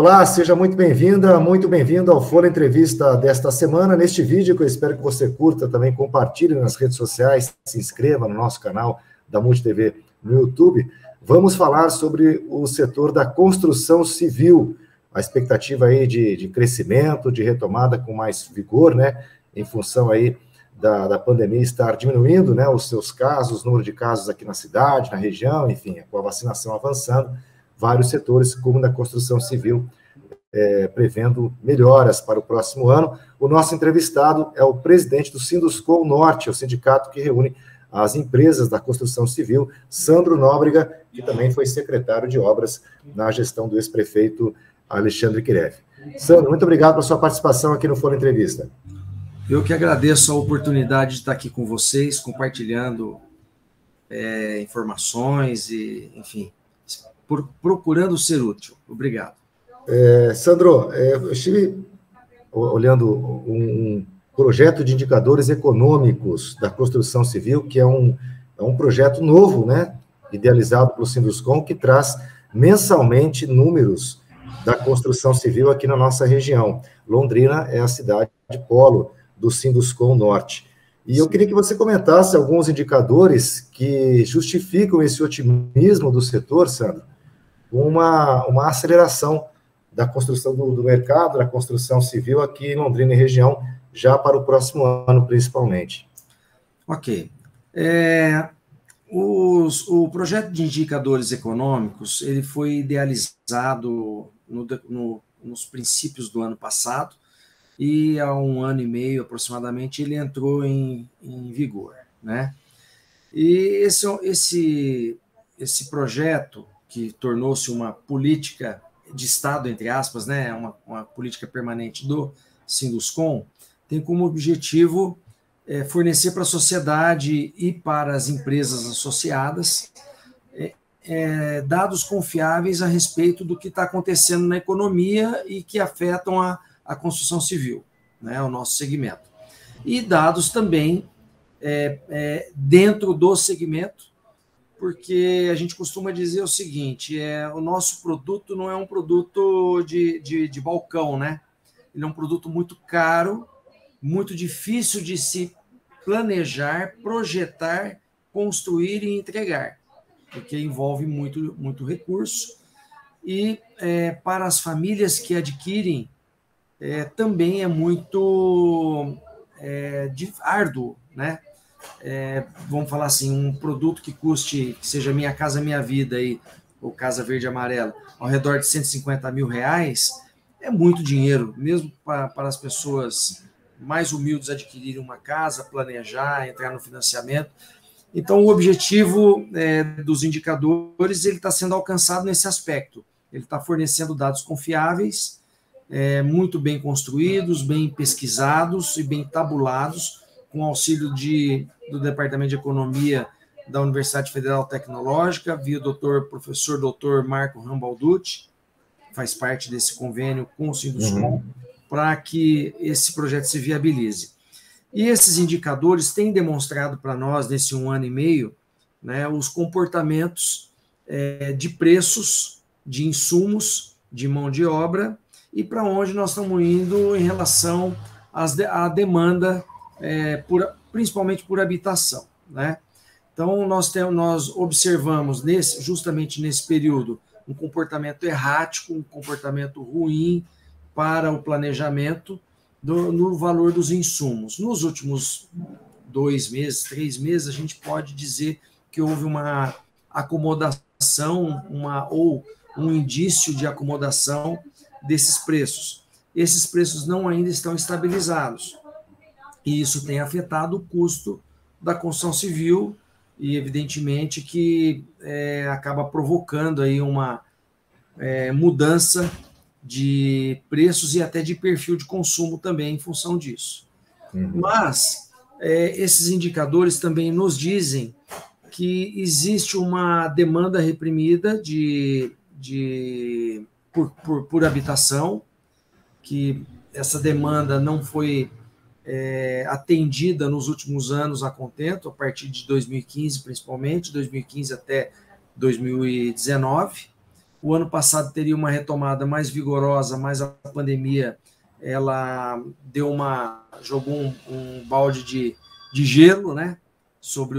Olá, seja muito bem-vinda, muito bem-vindo ao Folha Entrevista desta semana. Neste vídeo, que eu espero que você curta, também compartilhe nas redes sociais, se inscreva no nosso canal da MultiTV no YouTube. Vamos falar sobre o setor da construção civil, a expectativa aí de crescimento, de retomada com mais vigor, né, em função aí da pandemia estar diminuindo, né, os seus casos, o número de casos aqui na cidade, na região, enfim, com a vacinação avançando, vários setores, como da construção civil, prevendo melhoras para o próximo ano. O nosso entrevistado é o presidente do Sinduscon Norte, o sindicato que reúne as empresas da construção civil, Sandro Nóbrega, que também foi secretário de obras na gestão do ex-prefeito Alexandre Kirev. Sandro, muito obrigado pela sua participação aqui no Fórum Entrevista. Eu que agradeço a oportunidade de estar aqui com vocês, compartilhando informações e, enfim, procurando ser útil. Obrigado. Sandro, eu estive olhando um projeto de indicadores econômicos da construção civil, que é um projeto novo, né, idealizado pelo Sinduscon, que traz mensalmente números da construção civil aqui na nossa região. Londrina é a cidade de polo do Sinduscon Norte. E eu queria que você comentasse alguns indicadores que justificam esse otimismo do setor, Sandro, uma aceleração da construção do mercado, da construção civil aqui em Londrina e região, já para o próximo ano, principalmente. Ok. O projeto de indicadores econômicos, ele foi idealizado nos princípios do ano passado, e há 1 ano e meio, aproximadamente, ele entrou em vigor, né? E esse projeto, que tornou-se uma política de Estado, entre aspas, né, uma política permanente do Sinduscon, tem como objetivo fornecer para a sociedade e para as empresas associadas dados confiáveis a respeito do que está acontecendo na economia e que afetam a construção civil, né, o nosso segmento. E dados também dentro do segmento, porque a gente costuma dizer o seguinte, o nosso produto não é um produto de balcão, né? Ele é um produto muito caro, muito difícil de se planejar, projetar, construir e entregar, porque envolve muito recurso. E para as famílias que adquirem, também é muito árduo, né? Vamos falar assim, um produto que seja Minha Casa Minha Vida, ou Casa Verde e Amarela, ao redor de R$150 mil, é muito dinheiro, mesmo para as pessoas mais humildes adquirirem uma casa, planejar, entrar no financiamento. Então, o objetivo dos indicadores ele está sendo alcançado nesse aspecto. Ele está fornecendo dados confiáveis, muito bem construídos, bem pesquisados e bem tabulados, com auxílio do Departamento de Economia da Universidade Federal Tecnológica, via professor Dr. Marco Rambalducci, faz parte desse convênio com o Sinduscon, para que esse projeto se viabilize. E esses indicadores têm demonstrado para nós, nesse 1 ano e meio, né, os comportamentos de preços, de insumos, de mão de obra, e para onde nós estamos indo em relação à demanda, principalmente por habitação, né? Então, nós observamos justamente nesse período um comportamento errático, um comportamento ruim para o planejamento no valor dos insumos. Nos últimos 2 meses, 3 meses, a gente pode dizer que houve uma acomodação, ou um indício de acomodação desses preços. Esses preços não ainda estão estabilizados. E isso tem afetado o custo da construção civil e, evidentemente, que acaba provocando aí uma mudança de preços e até de perfil de consumo também em função disso. Mas esses indicadores também nos dizem que existe uma demanda reprimida por habitação, que essa demanda não foi atendida nos últimos anos a contento, a partir de 2015 principalmente, 2015 até 2019, O ano passado teria uma retomada mais vigorosa, mas a pandemia ela jogou um balde de gelo, né, sobre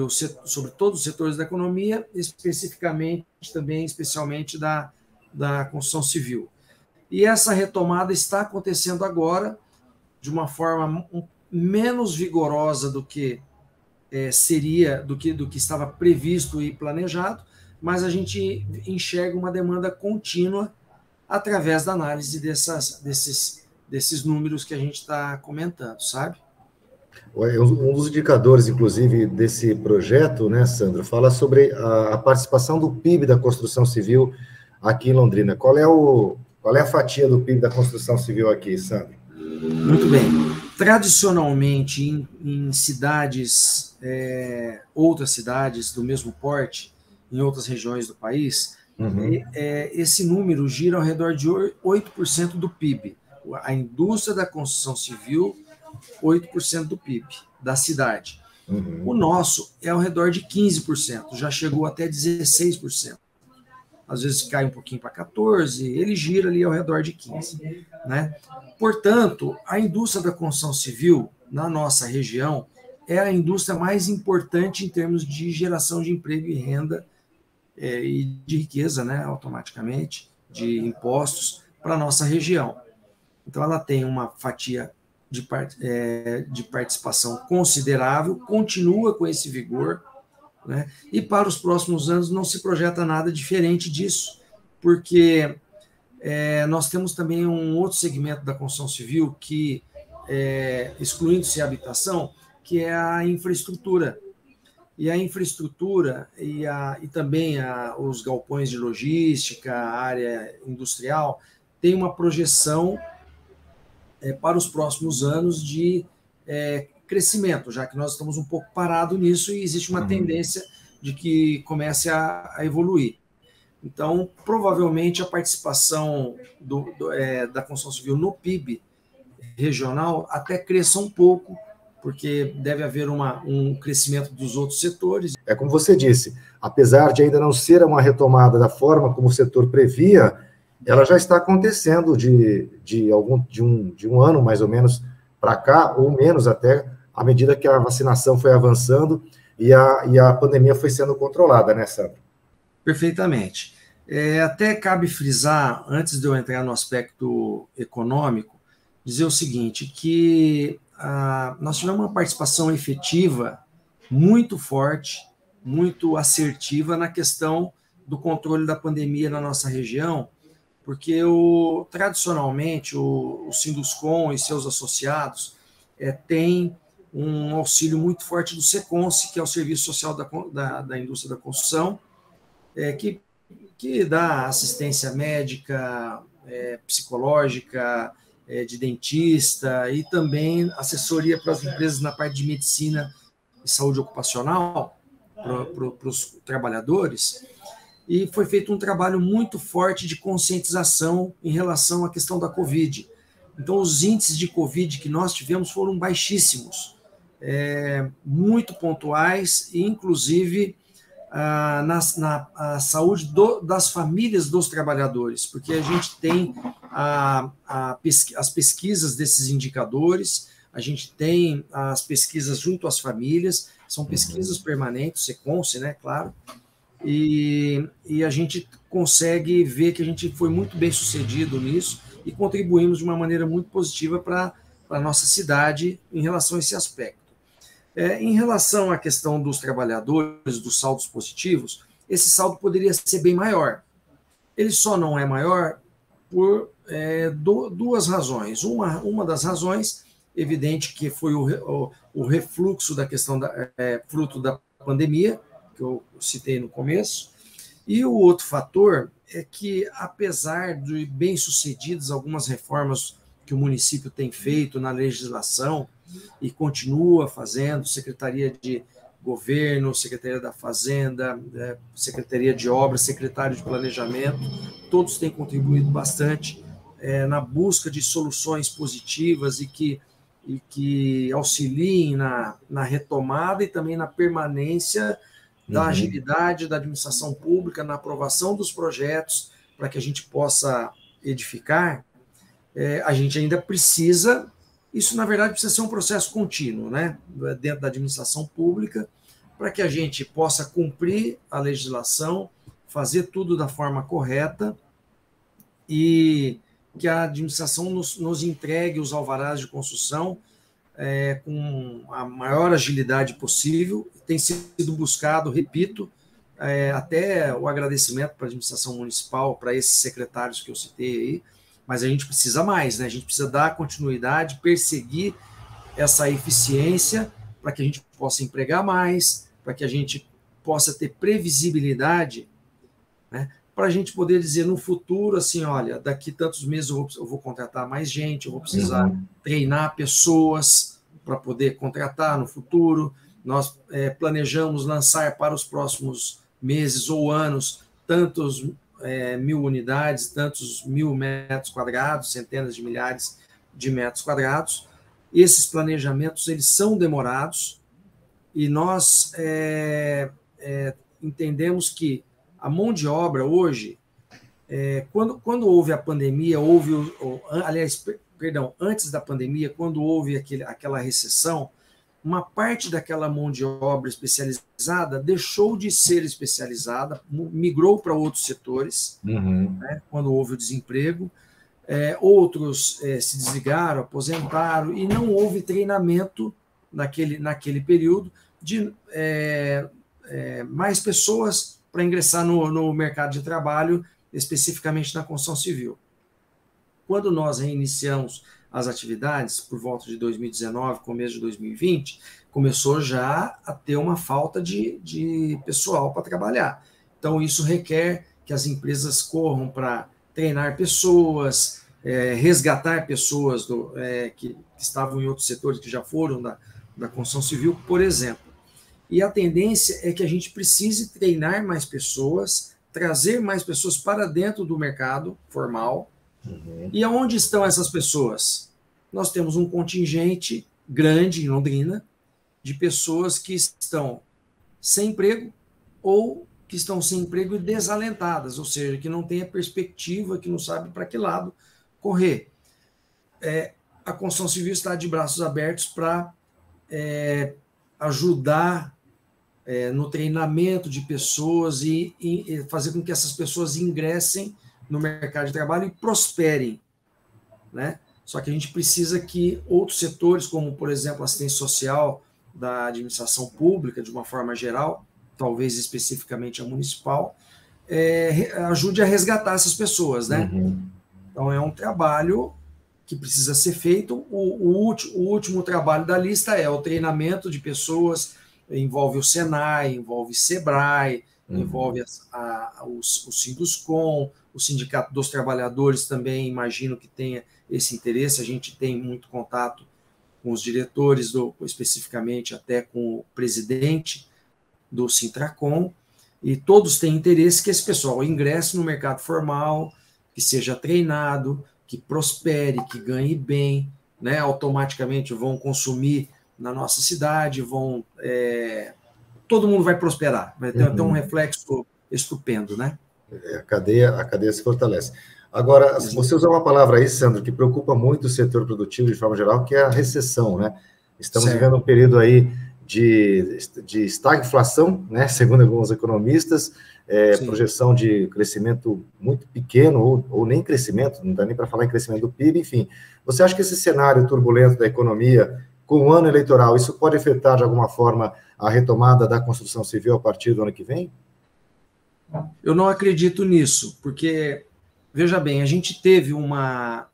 todos os setores da economia, especificamente também, especialmente da construção civil. E essa retomada está acontecendo agora de uma forma menos vigorosa do que seria, do que estava previsto e planejado, mas a gente enxerga uma demanda contínua através da análise desses números que a gente está comentando, sabe? Um dos indicadores, inclusive, desse projeto, né, Sandro, fala sobre a participação do PIB da construção civil aqui em Londrina. Qual é a fatia do PIB da construção civil aqui, Sandro? Muito bem. Tradicionalmente, em cidades, outras cidades do mesmo porte, em outras regiões do país, esse número gira ao redor de 8% do PIB. A indústria da construção civil, 8% do PIB da cidade. O nosso é ao redor de 15%, já chegou até 16%. Às vezes cai um pouquinho para 14%, ele gira ali ao redor de 15%. Né? Portanto, a indústria da construção civil, na nossa região, é a indústria mais importante em termos de geração de emprego e renda e de riqueza, né, automaticamente, de impostos para a nossa região. Então, ela tem uma fatia de participação considerável, continua com esse vigor, né? E para os próximos anos não se projeta nada diferente disso, porque nós temos também um outro segmento da construção civil que, excluindo-se a habitação, que é a infraestrutura. E a infraestrutura e também os galpões de logística, a área industrial, tem uma projeção para os próximos anos de crescimento, já que nós estamos um pouco parados nisso e existe uma tendência de que comece a evoluir. Então, provavelmente, a participação da construção civil no PIB regional até cresça um pouco, porque deve haver um crescimento dos outros setores. É como você disse, apesar de ainda não ser uma retomada da forma como o setor previa, ela já está acontecendo de um ano, mais ou menos, para cá, ou menos até, à medida que a vacinação foi avançando e a pandemia foi sendo controlada, né, Sandro? Perfeitamente. Até cabe frisar, antes de eu entrar no aspecto econômico, dizer o seguinte, que nós tivemos uma participação efetiva muito forte, muito assertiva na questão do controle da pandemia na nossa região, porque tradicionalmente o Sinduscon e seus associados têm um auxílio muito forte do SECONSE, que é o Serviço Social da Indústria da Construção, que dá assistência médica, psicológica, de dentista e também assessoria para as empresas na parte de medicina e saúde ocupacional para os trabalhadores. E foi feito um trabalho muito forte de conscientização em relação à questão da Covid. Então, os índices de Covid que nós tivemos foram baixíssimos, muito pontuais, e inclusive na saúde das famílias dos trabalhadores, porque a gente tem as pesquisas desses indicadores, a gente tem as pesquisas junto às famílias, são pesquisas permanentes, SECONSE, né, claro, e a gente consegue ver que a gente foi muito bem sucedido nisso e contribuímos de uma maneira muito positiva para a nossa cidade em relação a esse aspecto. Em relação à questão dos trabalhadores, dos saldos positivos, esse saldo poderia ser bem maior. Ele só não é maior por duas razões. Uma das razões, evidente que foi o refluxo da questão fruto da pandemia, que eu citei no começo, e o outro fator é que, apesar de bem-sucedidas algumas reformas que o município tem feito na legislação e continua fazendo, Secretaria de Governo, Secretaria da Fazenda, Secretaria de Obras, Secretário de Planejamento, todos têm contribuído bastante na busca de soluções positivas e que auxiliem na retomada e também na permanência da agilidade da administração pública, na aprovação dos projetos, para que a gente possa edificar, a gente ainda precisa, isso na verdade precisa ser um processo contínuo, né, dentro da administração pública, para que a gente possa cumprir a legislação, fazer tudo da forma correta e que a administração nos entregue os alvarás de construção com a maior agilidade possível. Tem sido buscado, repito, até o agradecimento para a administração municipal, para esses secretários que eu citei aí, mas a gente precisa mais, né? A gente precisa dar continuidade, perseguir essa eficiência para que a gente possa empregar mais, para que a gente possa ter previsibilidade, né? Para a gente poder dizer no futuro, assim, olha, daqui tantos meses eu vou contratar mais gente, eu vou precisar treinar pessoas para poder contratar no futuro. Nós planejamos lançar para os próximos meses ou anos tantos 1.000 unidades, tantos 1.000 metros quadrados, centenas de milhares de metros quadrados. Esses planejamentos, eles são demorados e nós entendemos que a mão de obra hoje, quando houve a pandemia, antes da pandemia, quando houve aquela recessão, uma parte daquela mão de obra especializada deixou de ser especializada, migrou para outros setores, né, quando houve o desemprego, outros se desligaram, aposentaram, e não houve treinamento naquele período de mais pessoas para ingressar no mercado de trabalho, especificamente na construção civil. Quando nós reiniciamos as atividades, por volta de 2019, começo de 2020, começou já a ter uma falta de pessoal para trabalhar. Então, isso requer que as empresas corram para treinar pessoas, resgatar pessoas que estavam em outros setores, que já foram da construção civil, por exemplo. E a tendência é que a gente precise treinar mais pessoas, trazer mais pessoas para dentro do mercado formal. E aonde estão essas pessoas? Nós temos um contingente grande em Londrina de pessoas que estão sem emprego ou que estão sem emprego e desalentadas, ou seja, que não têm a perspectiva, que não sabem para que lado correr. A construção civil está de braços abertos para ajudar no treinamento de pessoas e fazer com que essas pessoas ingressem no mercado de trabalho e prosperem, né? Só que a gente precisa que outros setores, como, por exemplo, a assistência social da administração pública, de uma forma geral, talvez especificamente a municipal, ajude a resgatar essas pessoas, né? Então, é um trabalho que precisa ser feito. O último trabalho da lista é o treinamento de pessoas, envolve o Senai, envolve o Sebrae, envolve o Sinduscom, o Sindicato dos Trabalhadores também, imagino que tenha esse interesse. A gente tem muito contato com os diretores, especificamente até com o presidente do Sintracom, e todos têm interesse que esse pessoal ingresse no mercado formal, que seja treinado, que prospere, que ganhe bem, né? Automaticamente vão consumir na nossa cidade, todo mundo vai prosperar, vai ter um reflexo estupendo, né? A cadeia se fortalece. Agora, você usou uma palavra aí, Sandro, que preocupa muito o setor produtivo de forma geral, que é a recessão, né? Estamos vivendo um período aí de estagflação, né? Segundo alguns economistas, projeção de crescimento muito pequeno, ou nem crescimento, não dá nem para falar em crescimento do PIB, enfim. Você acha que esse cenário turbulento da economia, com o ano eleitoral, isso pode afetar de alguma forma a retomada da construção civil a partir do ano que vem? Eu não acredito nisso, porque, veja bem, a gente teve uma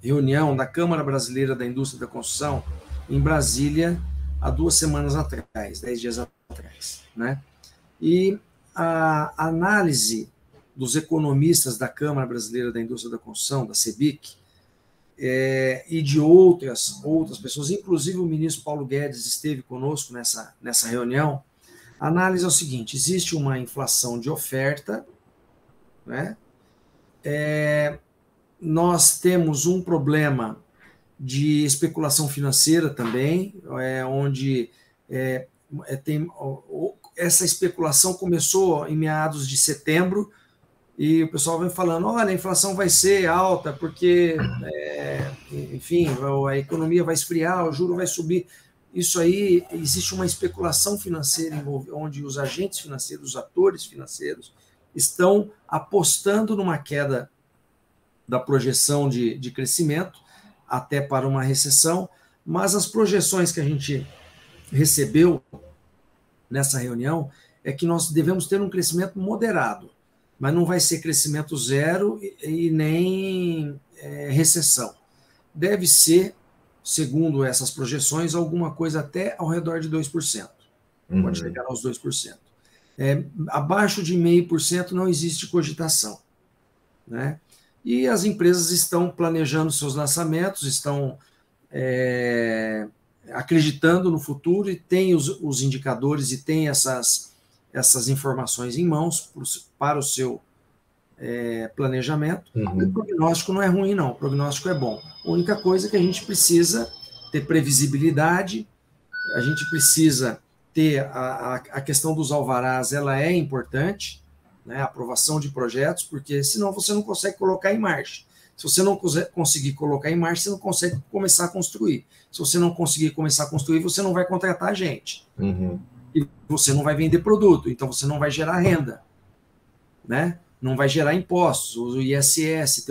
reunião da Câmara Brasileira da Indústria da Construção em Brasília há 2 semanas atrás, 10 dias atrás, né? E a análise dos economistas da Câmara Brasileira da Indústria da Construção, da CEBIC, e de outras pessoas, inclusive o ministro Paulo Guedes esteve conosco nessa reunião. A análise é o seguinte: existe uma inflação de oferta, né? Nós temos um problema de especulação financeira também, onde essa especulação começou em meados de setembro, e o pessoal vem falando, olha, a inflação vai ser alta porque, enfim, a economia vai esfriar, o juro vai subir. Isso aí, existe uma especulação financeira onde os agentes financeiros, os atores financeiros, estão apostando numa queda da projeção de crescimento, até para uma recessão, mas as projeções que a gente recebeu nessa reunião é que nós devemos ter um crescimento moderado, mas não vai ser crescimento zero e nem recessão. Deve ser, segundo essas projeções, alguma coisa até ao redor de 2%. Pode chegar aos 2%. Abaixo de 0,5% não existe cogitação, né? E as empresas estão planejando seus lançamentos, estão acreditando no futuro e tem os indicadores e tem essas informações em mãos para o seu planejamento. E o prognóstico não é ruim, não. O prognóstico é bom. A única coisa é que a gente precisa ter previsibilidade, a gente precisa ter a questão dos alvarás, ela é importante, né, a aprovação de projetos, porque senão você não consegue colocar em marcha. Se você não conseguir colocar em marcha, você não consegue começar a construir. Se você não conseguir começar a construir, você não vai contratar gente. E você não vai vender produto, então você não vai gerar renda, né? Não vai gerar impostos. O ISS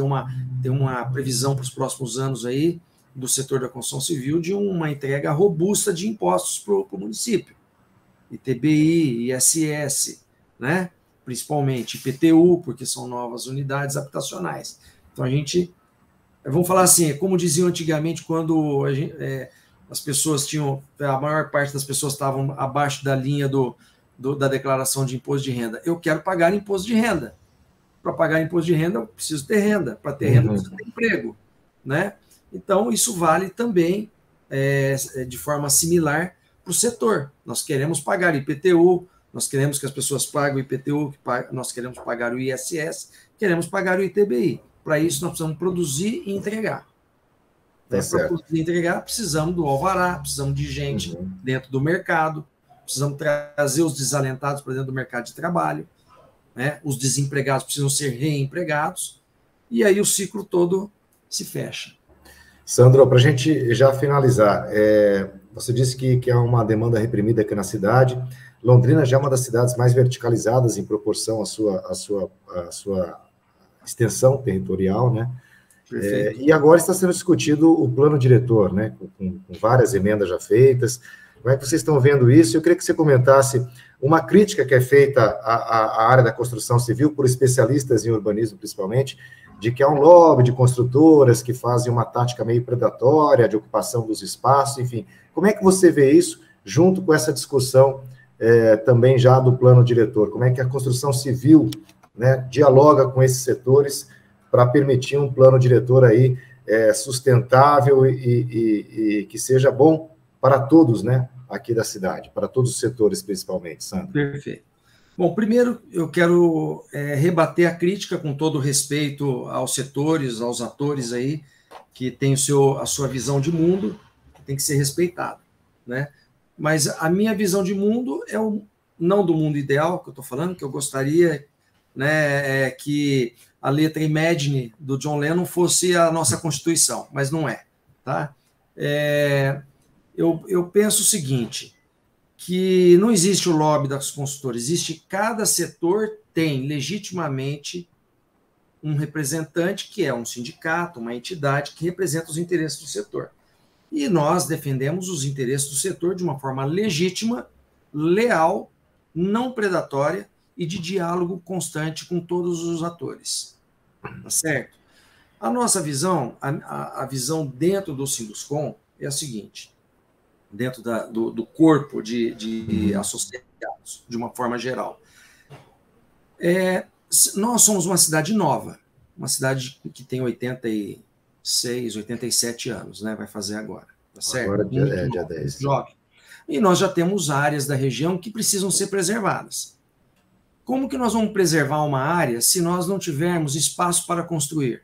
tem uma previsão para os próximos anos aí do setor da construção civil de uma entrega robusta de impostos para o município. ITBI, ISS, né? Principalmente IPTU, porque são novas unidades habitacionais. Então a gente, vamos falar assim, como diziam antigamente, quando as pessoas tinham, a maior parte das pessoas estavam abaixo da linha da declaração de imposto de renda. Eu quero pagar imposto de renda. Para pagar imposto de renda, eu preciso ter renda. Para ter renda, eu preciso ter emprego, né? Então, isso vale também de forma similar para o setor. Nós queremos pagar IPTU, nós queremos que as pessoas paguem o IPTU, nós queremos pagar o ISS, queremos pagar o ITBI. Para isso, nós precisamos produzir e entregar. Para produzir e entregar, precisamos do alvará, precisamos de gente dentro do mercado, precisamos trazer os desalentados para dentro do mercado de trabalho, né? Os desempregados precisam ser reempregados, e aí o ciclo todo se fecha. Sandro, para a gente já finalizar, você disse que há uma demanda reprimida aqui na cidade. Londrina já é uma das cidades mais verticalizadas em proporção à sua extensão territorial, né? E agora está sendo discutido o plano diretor, né? Com várias emendas já feitas. Como é que vocês estão vendo isso? Eu queria que você comentasse uma crítica que é feita à área da construção civil por especialistas em urbanismo, principalmente, de que há um lobby de construtoras que fazem uma tática meio predatória de ocupação dos espaços, enfim. Como é que você vê isso junto com essa discussão também já do plano diretor? Como é que a construção civil, né, dialoga com esses setores para permitir um plano diretor aí sustentável e que seja bom para todos, né, aqui da cidade, para todos os setores principalmente, Sandro? Perfeito. Bom, primeiro eu quero rebater a crítica com todo respeito aos setores, aos atores aí que têm a sua visão de mundo, que tem que ser respeitado, né? Mas a minha visão de mundo não do mundo ideal que eu estou falando, que eu gostaria, né, que a letra Imagine do John Lennon fosse a nossa Constituição, mas não é, tá? Eu penso o seguinte, que não existe o lobby das consultoras, cada setor tem legitimamente um representante que é um sindicato, uma entidade que representa os interesses do setor. E nós defendemos os interesses do setor de uma forma legítima, leal, não predatória e de diálogo constante com todos os atores. Tá certo? A nossa visão, a visão dentro do Sinduscom é a seguinte, dentro do corpo de associados, de uma forma geral. Nós somos uma cidade nova, uma cidade que tem 86, 87 anos, né? Vai fazer agora, tá certo? Agora dia 10. Jovem. E nós já temos áreas da região que precisam ser preservadas. Como que nós vamos preservar uma área se nós não tivermos espaço para construir?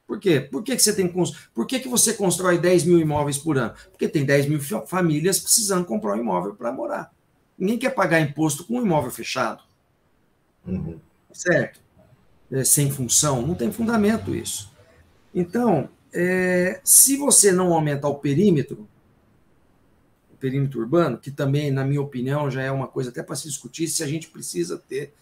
Por quê? Por que você constrói 10 mil imóveis por ano? Porque tem 10 mil famílias precisando comprar um imóvel para morar. Ninguém quer pagar imposto com um imóvel fechado. Certo? sem função, não tem fundamento isso. Então, se você não aumentar o perímetro urbano, que também, na minha opinião, já é uma coisa até para se discutir se a gente precisa ter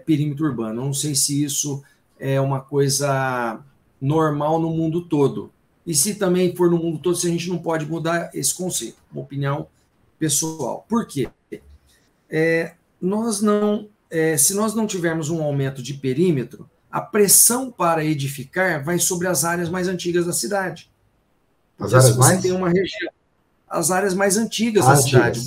perímetro urbano. Eu não sei se isso é uma coisa normal no mundo todo. E se também for no mundo todo, se a gente não pode mudar esse conceito, uma opinião pessoal. Por quê? Se nós não tivermos um aumento de perímetro, a pressão para edificar vai sobre as áreas mais antigas da cidade. As áreas mais? Tem uma região, as áreas mais antigas da cidade,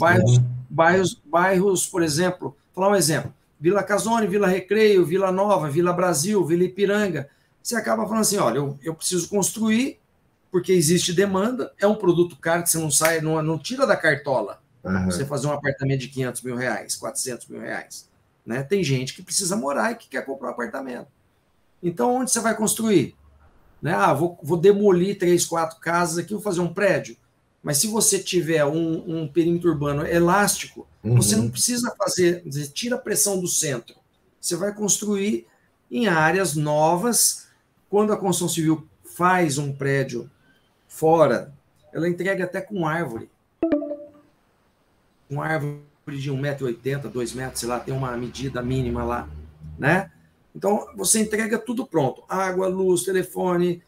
bairros, por exemplo, vou falar um exemplo, Vila Casone, Vila Recreio, Vila Nova, Vila Brasil, Vila Ipiranga. Você acaba falando assim, olha, eu preciso construir porque existe demanda, é um produto caro que você não sai, não tira da cartola. Você fazer um apartamento de 500 mil reais, 400 mil reais. Né? Tem gente que precisa morar e que quer comprar um apartamento. Então, onde você vai construir? Né? Vou demolir 3, 4 casas aqui, vou fazer um prédio. Mas se você tiver um perímetro urbano elástico, você não precisa fazer, você tira a pressão do centro. Você vai construir em áreas novas. Quando a construção civil faz um prédio fora, ela entrega até com árvore. Uma árvore de 1,80 m, 2 metros, sei lá, tem uma medida mínima lá, né? Então, você entrega tudo pronto. Água, luz, telefone,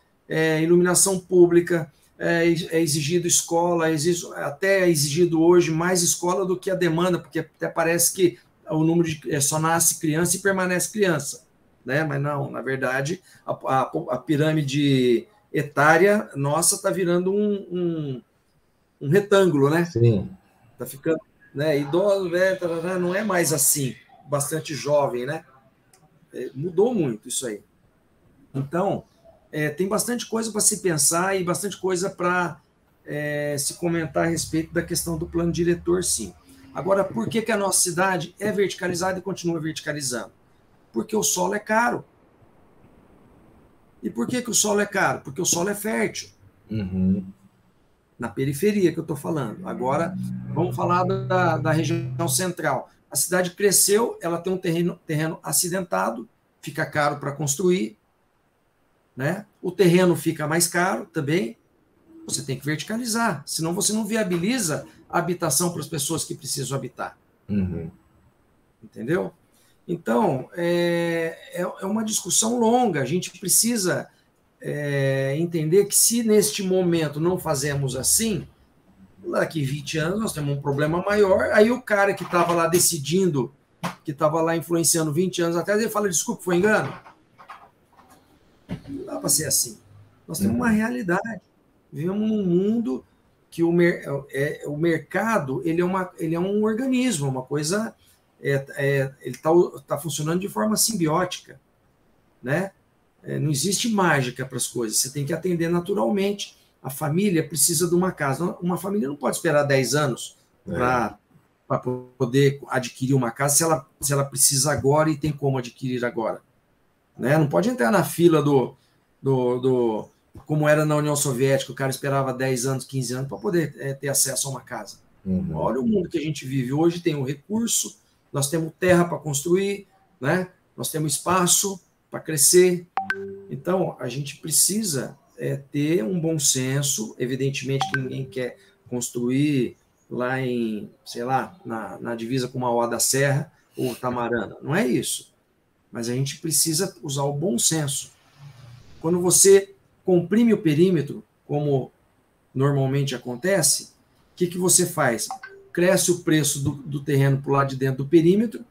iluminação pública, é exigido escola, até é exigido hoje mais escola do que a demanda, porque até parece que o número só nasce criança e permanece criança, né? Mas não, na verdade, a pirâmide etária nossa está virando um retângulo, né? Sim. Está ficando, né? Idoso, não é mais assim, bastante jovem, né? Mudou muito isso aí. Então, tem bastante coisa para se pensar e bastante coisa para se comentar a respeito da questão do plano diretor, sim. Agora, por que a nossa cidade é verticalizada e continua verticalizando? Porque o solo é caro. E por que o solo é caro? Porque o solo é fértil. Na periferia que eu estou falando. Agora, vamos falar da região central. A cidade cresceu, ela tem um terreno acidentado, fica caro para construir, né? O terreno fica mais caro também, você tem que verticalizar, senão você não viabiliza a habitação para as pessoas que precisam habitar. Entendeu? Então, é uma discussão longa, a gente precisa entender que se neste momento não fazemos assim, daqui 20 anos nós temos um problema maior, aí o cara que estava lá decidindo, que estava lá influenciando 20 anos atrás, ele fala, desculpa, foi engano. Não dá para ser assim. Nós temos uma realidade. Vivemos num mundo que o mercado ele é um organismo, uma coisa... ele está funcionando de forma simbiótica, né? Não existe mágica para as coisas, você tem que atender naturalmente. A família precisa de uma casa. Uma família não pode esperar 10 anos para poder adquirir uma casa se ela precisa agora e tem como adquirir agora. Né? Não pode entrar na fila como era na União Soviética, o cara esperava 10 anos, 15 anos para poder ter acesso a uma casa. Olha o mundo que a gente vive. Hoje tem um recurso, nós temos terra para construir, né? Nós temos espaço para crescer. Então, a gente precisa ter um bom senso. Evidentemente que ninguém quer construir lá em, sei lá, na divisa com Mauá da Serra ou Tamarana. Não é isso. Mas a gente precisa usar o bom senso. Quando você comprime o perímetro, como normalmente acontece, o que você faz? Cresce o preço do terreno para o lado de dentro do perímetro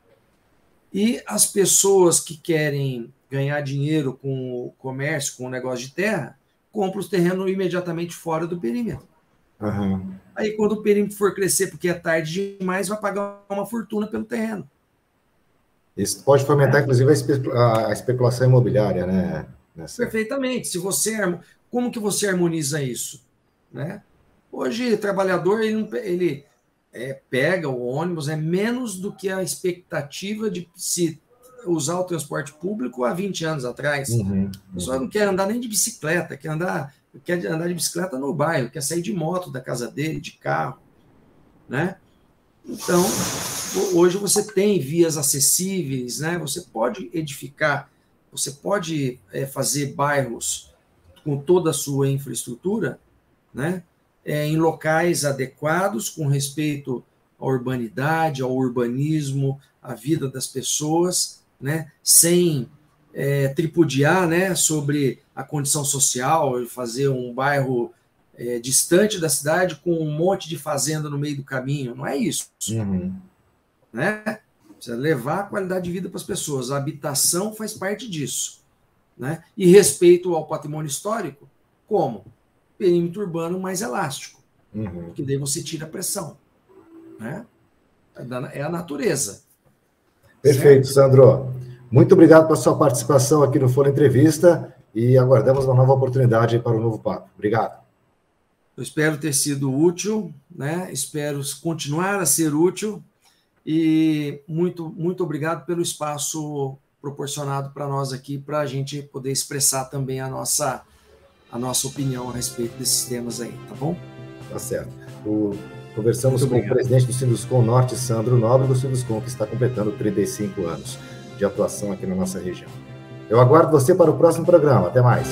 e as pessoas que querem ganhar dinheiro com o comércio, com o negócio de terra, compram os terrenos imediatamente fora do perímetro. Aí, quando o perímetro for crescer, porque é tarde demais, vai pagar uma fortuna pelo terreno. Isso pode fomentar, inclusive, a especulação imobiliária, né? Perfeitamente. Como que você harmoniza isso? Né? Hoje, o trabalhador, ele pega o ônibus, é menos do que a expectativa de se usar o transporte público há 20 anos atrás. A pessoa não quer andar nem de bicicleta, quer andar de bicicleta no bairro, quer sair de moto da casa dele, de carro. Né? Então, hoje você tem vias acessíveis, né? Você pode edificar Você pode fazer bairros com toda a sua infraestrutura, né, em locais adequados, com respeito à urbanidade, ao urbanismo, à vida das pessoas, né, sem tripudiar, né, sobre a condição social, fazer um bairro distante da cidade com um monte de fazenda no meio do caminho. Não é isso. Uhum. Né? Precisa levar a qualidade de vida para as pessoas. A habitação faz parte disso. Né? E respeito ao patrimônio histórico, como? Perímetro urbano mais elástico. Uhum. Porque daí você tira a pressão. Né? É a natureza. Perfeito, certo? Sandro. Muito obrigado pela sua participação aqui no Folha Entrevista e aguardamos uma nova oportunidade para um novo papo. Obrigado. Eu espero ter sido útil, né? Espero continuar a ser útil e muito, muito obrigado pelo espaço proporcionado para nós aqui, para a gente poder expressar também a nossa opinião a respeito desses temas aí, tá bom? Tá certo. Conversamos com o presidente do Sinduscom Norte, Sandro Nobre, do Sinduscom, que está completando 35 anos de atuação aqui na nossa região. Eu aguardo você para o próximo programa. Até mais.